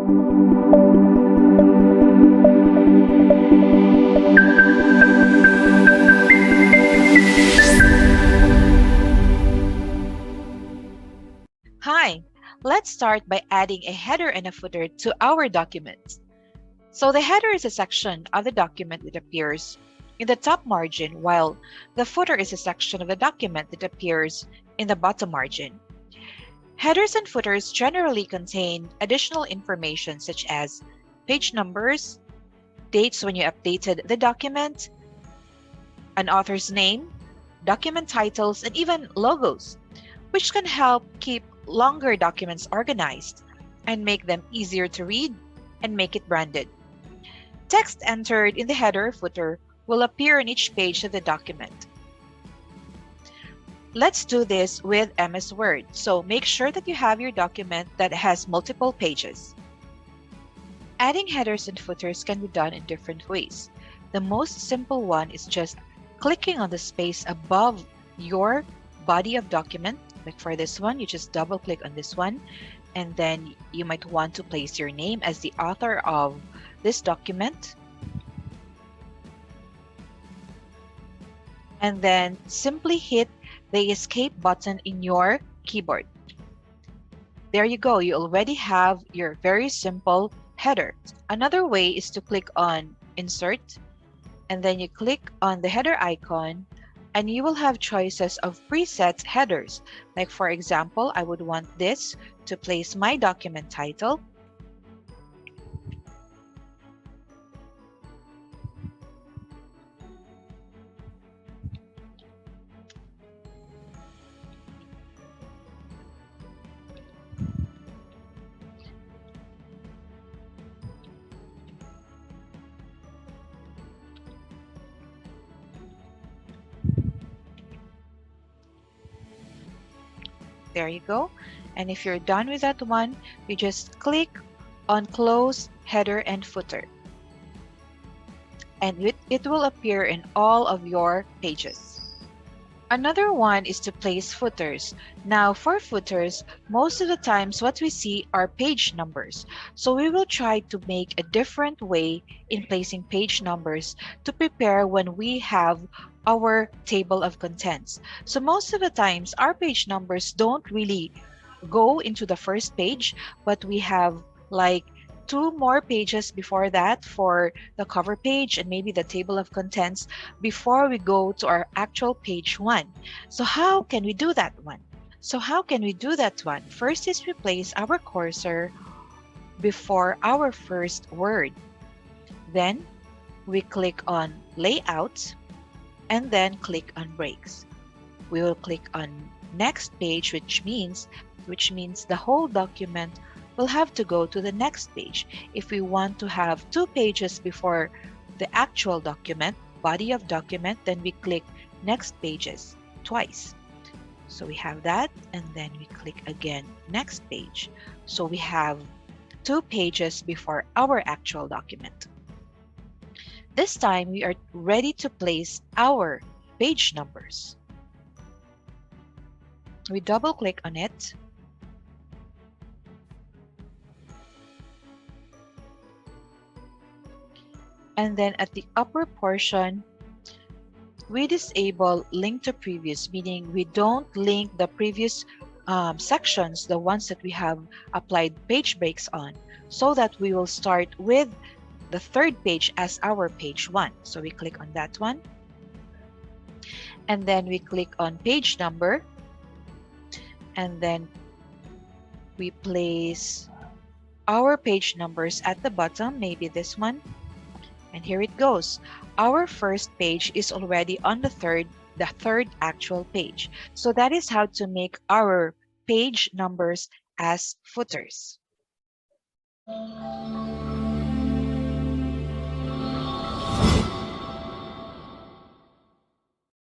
Hi, let's start by adding a header and a footer to our document. So the header is a section of the document that appears in the top margin, while the footer is a section of the document that appears in the bottom margin. Headers and footers generally contain additional information such as page numbers, dates when you updated the document, an author's name, document titles, and even logos, which can help keep longer documents organized and make them easier to read and make it branded. Text entered in the header or footer will appear on each page of the document. Let's do this with MS Word. So make sure that you have your document that has multiple pages. Adding headers and footers can be done in different ways. The most simple one is just clicking on the space above your body of document. Like for this one, you just double click on this one, and then you might want to place your name as the author of this document. And then simply hit the escape button in your keyboard. There you go, you already have your very simple header. Another way is to click on Insert, and then you click on the header icon, and you will have choices of preset headers. Like for example, I would want this to place my document title. There you go. And if you're done with that one, you just click on Close Header and Footer. And it will appear in all of your pages. Another one is to place footers. Now for footers, most of the times what we see are page numbers. So we will try to make a different way in placing page numbers to prepare when we have our table of contents. So most of the times our page numbers don't really go into the first page, but we have like 2 more pages before that for the cover page and maybe the table of contents before we go to our actual page 1. So how can we do that one? First is we place our cursor before our first word. Then we click on Layout and then click on Breaks. We will click on Next Page, which means the whole document will have to go to the next page. If we want to have 2 pages before the actual document, body of document, then we click Next Pages twice. So we have that, and then we click again Next Page. So we have 2 pages before our actual document. This time we are ready to place our page numbers. We double click on it. And then at the upper portion, we disable link to previous, meaning we don't link the previous sections, the ones that we have applied page breaks on, so that we will start with the 3rd page as our page 1. So we click on that one. And then we click on page number. And then we place our page numbers at the bottom, maybe this one. And here it goes. Our first page is already on the third actual page. So that is how to make our page numbers as footers.